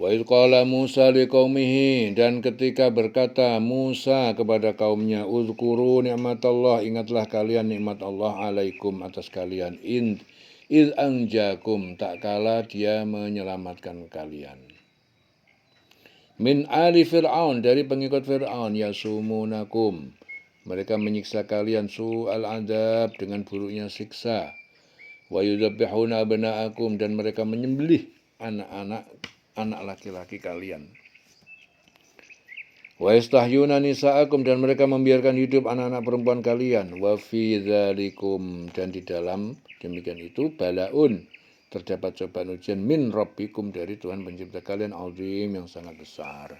Wa idh qala Musa liqaumihi, dan ketika berkata Musa kepada kaumnya, uzkuru ni'matallah, ingatlah kalian nikmat Allah alaikum atas kalian, iz anjakum, tak kala dia menyelamatkan kalian. Min ali Fir'aun, dari pengikut Fir'aun, yasumunakum, mereka menyiksa kalian su'al adab, dengan buruknya siksa. Wa yudzabbihuna abna'akum, dan mereka menyembelih anak laki-laki kalian. Wa yastahyuna nisa'akum, dan mereka membiarkan hidup anak-anak perempuan kalian. Wa fi dzalikum, dan di dalam demikian itu balaun, terdapat cobaan ujian min rabbikum, dari Tuhan pencipta kalian, azim, yang sangat besar.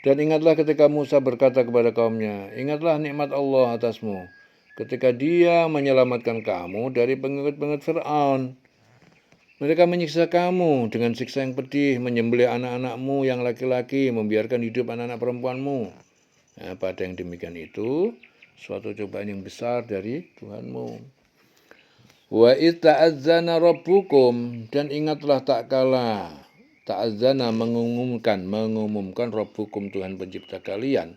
Dan ingatlah ketika Musa berkata kepada kaumnya, ingatlah nikmat Allah atasmu ketika dia menyelamatkan kamu dari pengikut-pengikut Fir'aun. Mereka menyiksa kamu dengan siksa yang pedih, menyembelih anak-anakmu yang laki-laki, membiarkan hidup anak-anak perempuanmu. Nah, pada yang demikian itu, suatu cobaan yang besar dari Tuhanmu. Wa ita'adzana rabbukum, dan ingatlah tak kala ta'adzana mengumumkan rabbukum, Tuhan pencipta kalian,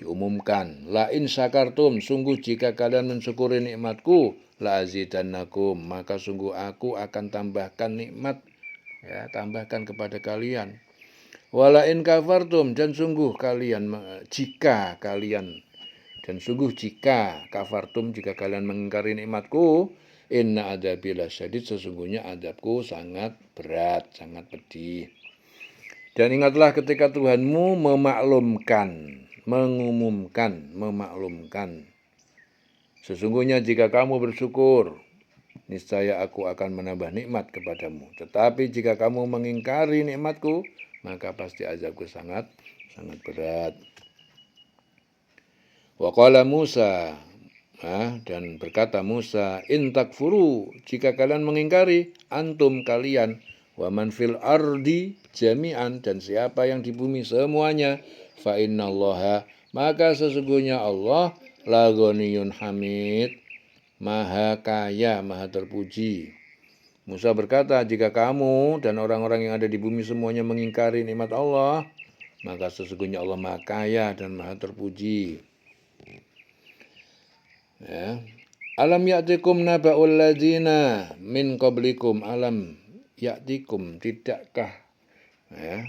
diumumkan, la in syakartum, sungguh jika kalian mensyukuri nikmatku, la azidannakum, maka sungguh aku akan tambahkan nikmat, ya, tambahkan kepada kalian. Wala in kafartum, dan sungguh jika kafartum, jika kalian mengingkari nikmatku, inna adabi lasyadid, sesungguhnya adabku sangat berat, sangat pedih. Dan ingatlah ketika Tuhanmu memaklumkan, sesungguhnya jika kamu bersyukur, niscaya aku akan menambah nikmat kepadamu. Tetapi jika kamu mengingkari nikmatku, maka pasti azabku sangat berat. Wa qala Musa, dan berkata Musa, in takfuru, jika kalian mengingkari, antum, kalian, wa man fil ardi jami'an, dan siapa yang di bumi semuanya, fa innallaha, maka sesungguhnya Allah, la ghaniyun hamid, maha kaya, maha terpuji. Musa berkata, jika kamu dan orang-orang yang ada di bumi semuanya mengingkari nikmat Allah, maka sesungguhnya Allah maha kaya dan maha terpuji. Ya. Alam ya'tikum naba'ul ladzina min qablikum, alam ya'tikum, tidakkah, ya,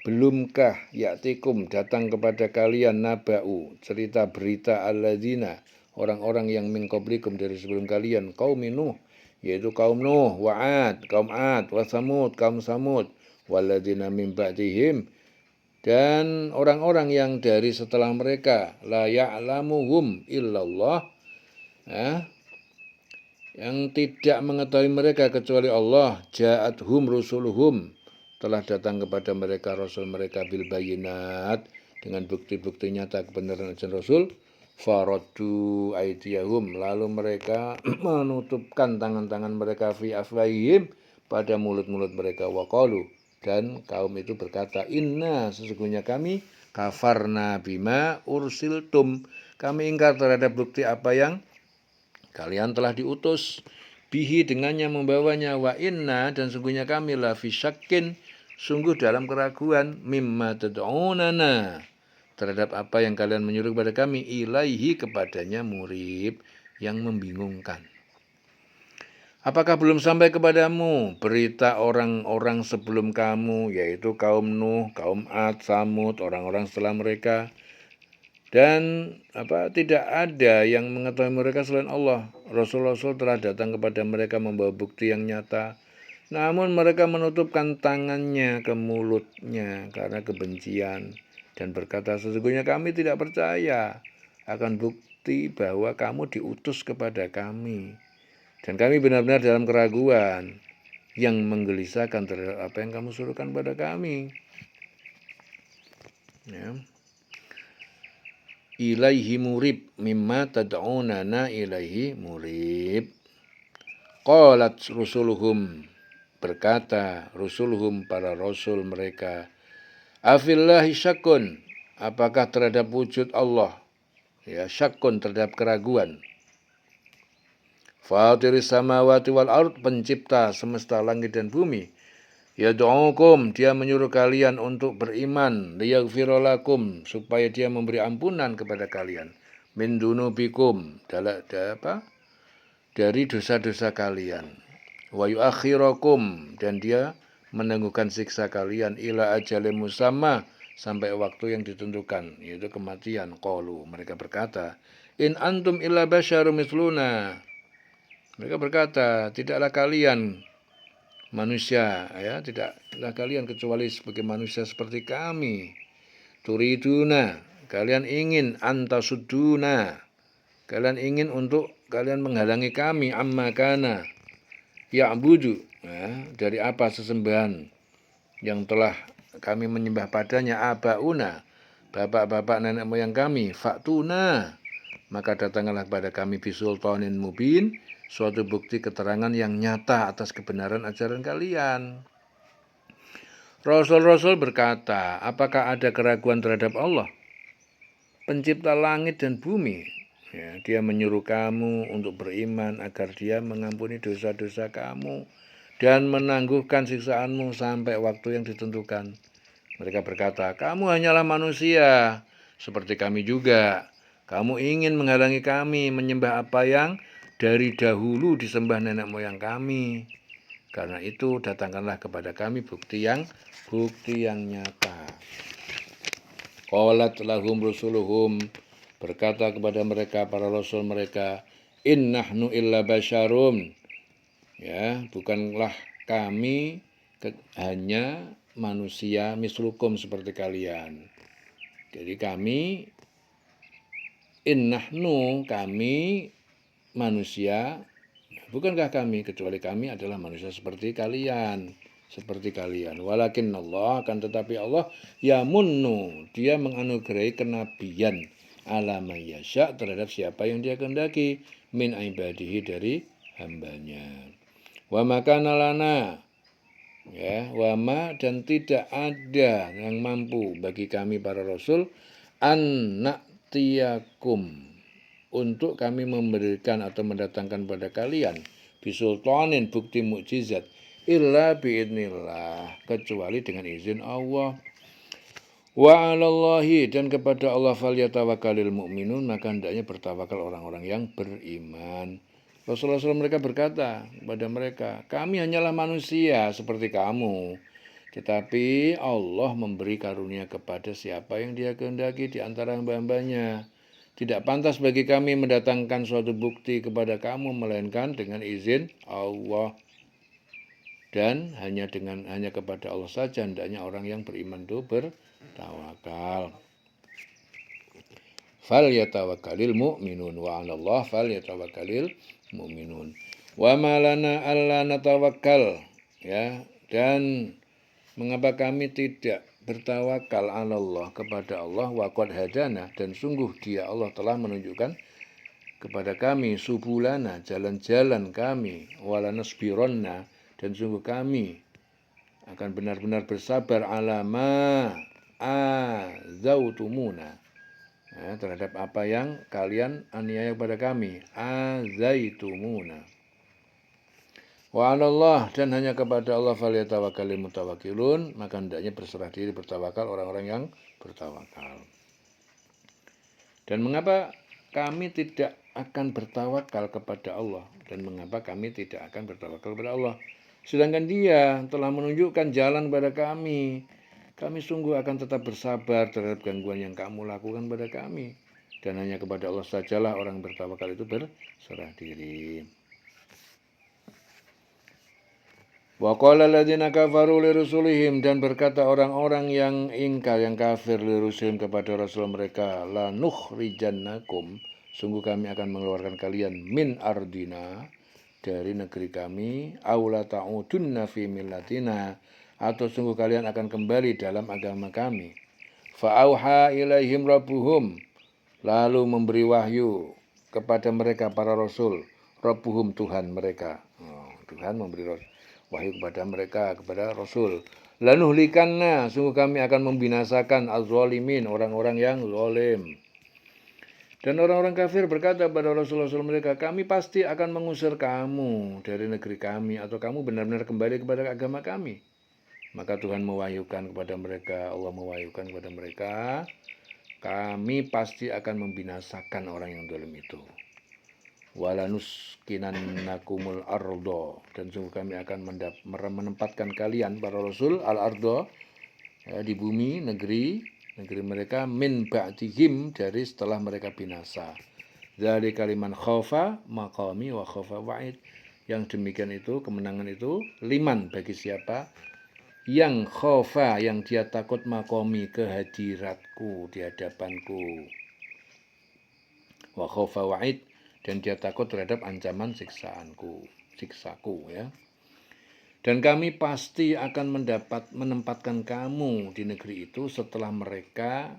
belumkah, ya'tikum, datang kepada kalian, naba'u, cerita berita, alladzina, orang-orang yang min qablikum, dari sebelum kalian, kaum Nuh, yaitu kaum Nuh, wa Ad, kaum Ad, wa Samud, kaum Samud, walladzina min ba'dihim, dan orang-orang yang dari setelah mereka, la ya'lamuhum illallah, ya, yang tidak mengetahui mereka kecuali Allah, ja'athum rusuluhum, telah datang kepada mereka rasul mereka, bil bayinat, dengan bukti-bukti nyata kebenaran ajaran Rasul, faraddu aydiyahum, lalu mereka menutupkan tangan-tangan mereka, fi afwahihim, pada mulut-mulut mereka, waqalu, dan kaum itu berkata, inna, sesungguhnya kami, kafarna bima ursiltum, kami ingkar terhadap bukti apa yang kalian telah diutus, bihi, dengannya, membawanya, wa inna, dan sungguhnya kami, la fi syakkin, sungguh dalam keraguan, mimma tad'unana, terhadap apa yang kalian menyuruh kepada kami, ilaihi, kepadanya, murib, yang membingungkan. Apakah belum sampai kepadamu berita orang-orang sebelum kamu, yaitu kaum Nuh, kaum Ad, Samud, orang-orang setelah mereka, dan tidak ada yang mengetahui mereka selain Allah. Rasul-rasul telah datang kepada mereka membawa bukti yang nyata, namun mereka menutupkan tangannya ke mulutnya karena kebencian, dan berkata, sesungguhnya kami tidak percaya akan bukti bahwa kamu diutus kepada kami, dan kami benar-benar dalam keraguan yang menggelisahkan terhadap apa yang kamu suruhkan pada kami. Ya. Ilaihi murib, mimma tad'unana ilaihi murib. Qalat rusuluhum, berkata rusuluhum, para rasul mereka, afillahi syakun, apakah terhadap wujud Allah, ya, syakun, terhadap keraguan. Fatiris samawati wal ard, pencipta semesta langit dan bumi, Yad'ukum, dia menyuruh kalian untuk beriman, liyaghfira lakum, supaya dia memberi ampunan kepada kalian. Min dunubikum, dari dosa-dosa kalian. Wa yuakhirakum, dan dia menangguhkan siksa kalian ila ajalin musamma, sampai waktu yang ditentukan, yaitu kematian. Qalu, mereka berkata, in antum illa basyarum mithluna. Mereka berkata, tidaklah kalian manusia, ya, tidaklah kalian kecuali sebagai manusia seperti kami. Turiduna, kalian ingin, antasuduna, kalian ingin untuk kalian menghalangi kami, amma kana ya'budu, ya, dari apa sesembahan yang telah kami menyembah padanya, abauna, bapak-bapak nenek moyang kami, faktuna, maka datanglah kepada kami bisultanin mubin, suatu bukti keterangan yang nyata atas kebenaran ajaran kalian. Rasul-rasul berkata, apakah ada keraguan terhadap Allah, pencipta langit dan bumi? Ya, dia menyuruh kamu untuk beriman agar dia mengampuni dosa-dosa kamu dan menangguhkan siksaanmu sampai waktu yang ditentukan. Mereka berkata, kamu hanyalah manusia seperti kami juga. Kamu ingin menghalangi kami menyembah apa yang dari dahulu disembah nenek moyang kami. Karena itu datangkanlah kepada kami bukti yang nyata. Qalat lahum rusuluhum, berkata kepada mereka para rasul mereka, in nahnu illa basyarum, ya, bukanlah kami hanya manusia mislukum seperti kalian. Jadi kami, in nahnu, kami manusia, bukankah kami, kecuali kami adalah manusia seperti kalian. Walakin Allah, akan tetapi Allah yamunnu, dia menganugerahi kenabian ala may yasha, terhadap siapa yang dia kehendaki, min ibadihi, dari hambanya. Wa makana lana, ya, wama, dan tidak ada yang mampu bagi kami para rasul an na'tiyakum, untuk kami memberikan atau mendatangkan pada kalian bisultanin, bukti mukjizat, illa biidnillah, kecuali dengan izin Allah. Wa 'alallahi, dan kepada Allah falyatawakkalul mu'minun, maka hendaknya bertawakal orang-orang yang beriman. Rasulullah mereka berkata kepada mereka, kami hanyalah manusia seperti kamu, tetapi Allah memberi karunia kepada siapa yang dia kehendaki di antara hamba-hambanya. Tidak pantas bagi kami mendatangkan suatu bukti kepada kamu melainkan dengan izin Allah. Dan hanya kepada Allah saja hendaknya orang yang beriman itu bertawakal. Falyatawakkalil mu'minun wa 'alallah falyatawakkalil mu'minun. Wa ma lana alla natawakkal, ya, dan mengapa kami tidak bertawakal 'alallah, kepada Allah, wa qad hadana, dan sungguh dia Allah telah menunjukkan kepada kami subulana, jalan-jalan kami, walanasbironna, dan sungguh kami akan benar-benar bersabar alama azautumuna, ya, terhadap apa yang kalian aniaya kepada kami, azaitumuna. Wa 'alallah, dan hanya kepada Allah falyatawakkalul mutawakkilun, maka hendaknya berserah diri, bertawakal orang-orang yang bertawakal. Dan mengapa kami tidak akan bertawakal kepada Allah, dan mengapa kami tidak akan bertawakal kepada Allah, sedangkan dia telah menunjukkan jalan pada kami. Kami sungguh akan tetap bersabar terhadap gangguan yang kamu lakukan pada kami. Dan hanya kepada Allah sajalah orang bertawakal itu berserah diri. Wa qala alladziina kafaru li rusulihim, dan berkata orang-orang yang ingkar, yang kafir, li rusulihim, kepada rasul mereka, la nukhrijannakum, sungguh kami akan mengeluarkan kalian, min ardina, dari negeri kami, aula ta'udunna fi millatina, atau sungguh kalian akan kembali dalam agama kami. Fa'auha ilaihim rabbuhum, lalu memberi wahyu kepada mereka para rasul, rabbuhum, Tuhan mereka. Tuhan memberi wahyu kepada mereka, kepada rasul. Lanuhlikanna, sungguh kami akan membinasakan az-zalimin, orang-orang yang zalim. Dan orang-orang kafir berkata pada rasul-rasul mereka, kami pasti akan mengusir kamu dari negeri kami, atau kamu benar-benar kembali kepada agama kami. Maka Tuhan mewahyukan kepada mereka, Allah mewahyukan kepada mereka, kami pasti akan membinasakan orang yang zalim itu. Walanuskinannakumul ardo, dan sungguh kami akan menempatkan kalian para rasul al ardo, ya, di bumi, negeri mereka, min ba'dihim, dari setelah mereka binasa. Dari kaliman khaufa maqami wa khaufa wa'id. Yang demikian itu, kemenangan itu liman, bagi siapa yang khaufa, yang dia takut, maqami, kehadiratku, di hadapanku, wa khaufa wa'id, dan dia takut terhadap ancaman siksaku, ya. Dan kami pasti akan menempatkan kamu di negeri itu setelah mereka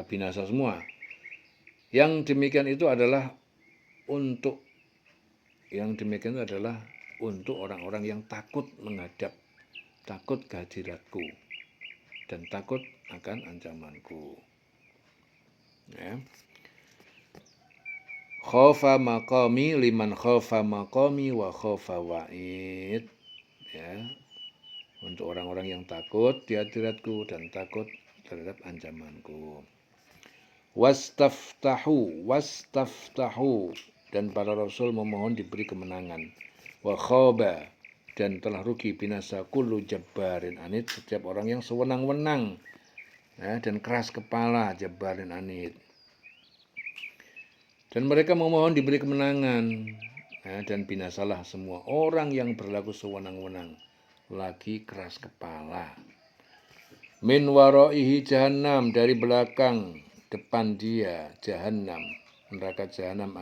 binasa semua. Yang demikian itu adalah untuk orang-orang yang takut menghadap, takut kehadiratku, dan takut akan ancamanku. Ya. Khaufa maqami liman khaufa maqami wa khaufa wa'id, ya, untuk orang-orang yang takut di hadiratku dan takut terhadap ancamanku. Wastaftahu, dan para rasul memohon diberi kemenangan. Wa khaba, dan telah rugi, binasa, kullu jabbarin anid, setiap orang yang sewenang-wenang, ya, dan keras kepala, jabbarin anid. Dan mereka memohon diberi kemenangan, ya, dan binasalah semua orang yang berlaku sewenang-wenang, lagi keras kepala. Min waraihi jahannam, dari belakang, depan dia jahannam, neraka jahannam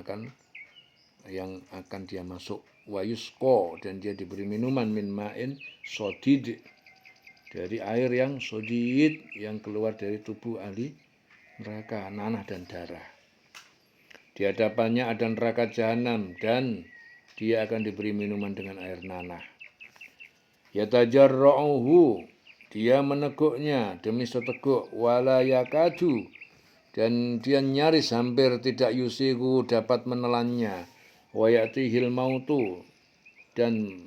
yang akan dia masuk. Wa yusqa, dan dia diberi minuman, min ma'in sodid, dari air yang sodid, yang keluar dari tubuh ahli neraka, nanah dan darah. Di hadapannya ada neraka jahanam, dan dia akan diberi minuman dengan air nanah. Yatajarra'uhu, dia meneguknya demi seteguk, wala yakadu, dan dia nyaris hampir tidak, yusigu, dapat menelannya. Wa ya'tihil mautu, dan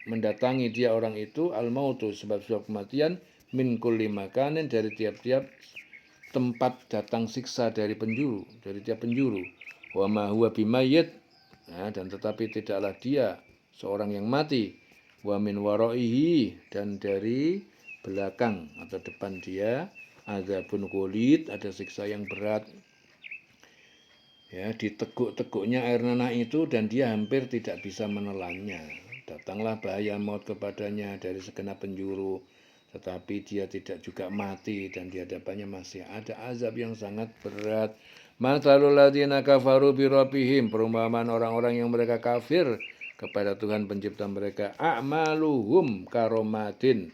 mendatangi dia orang itu, al mautu, sebab-sebab kematian, min kulli makanin, dari tiap-tiap tempat datang siksa dari tiap penjuru. Wa ma huwa bimayyit, dan tetapi tidaklah dia seorang yang mati. Wa min waraihi, dan dari belakang atau depan dia, azabun ghalid, ada siksa yang berat. Ya, diteguk-teguknya air nanah itu, dan dia hampir tidak bisa menelannya. Datanglah bahaya maut kepadanya dari segenap penjuru, tetapi dia tidak juga mati, dan di hadapannya masih ada azab yang sangat berat. Mathalul ladzina kafaru bi rabbihim, perumpamaan orang-orang yang mereka kafir kepada Tuhan pencipta mereka. A'maluhum karomatin,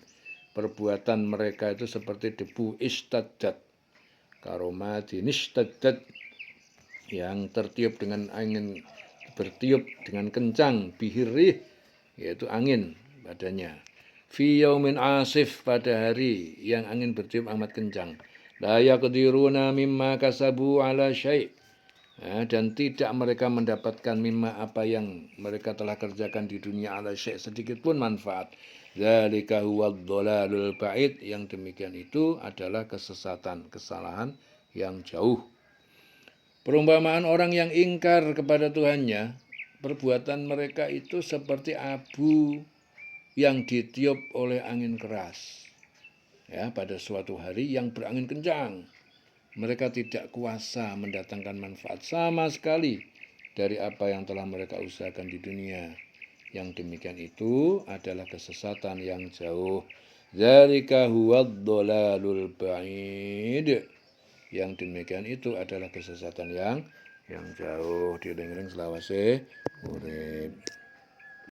perbuatan mereka itu seperti debu, istaddat, karomatin istaddat, yang tertiup dengan angin, bertiup dengan kencang, bihirih, yaitu angin padanya. Fi yaumin asif, pada hari yang angin bertiup amat kencang. La yaqdiruna mimma kasabu ala syai', dan tidak mereka mendapatkan mimma, apa yang mereka telah kerjakan di dunia, ala syai', sedikit pun manfaat. Dzalika huwad dhalalul ba'id, yang demikian itu adalah kesesatan, kesalahan yang jauh. Perumpamaan orang yang ingkar kepada Tuhannya, perbuatan mereka itu seperti abu yang ditiup oleh angin keras, ya, pada suatu hari yang berangin kencang. Mereka tidak kuasa mendatangkan manfaat sama sekali dari apa yang telah mereka usahakan di dunia. Yang demikian itu adalah kesesatan yang jauh. Dzalika huwad dhalalul ba'id, yang demikian itu adalah kesesatan yang jauh. Dieling-eling selawase urip.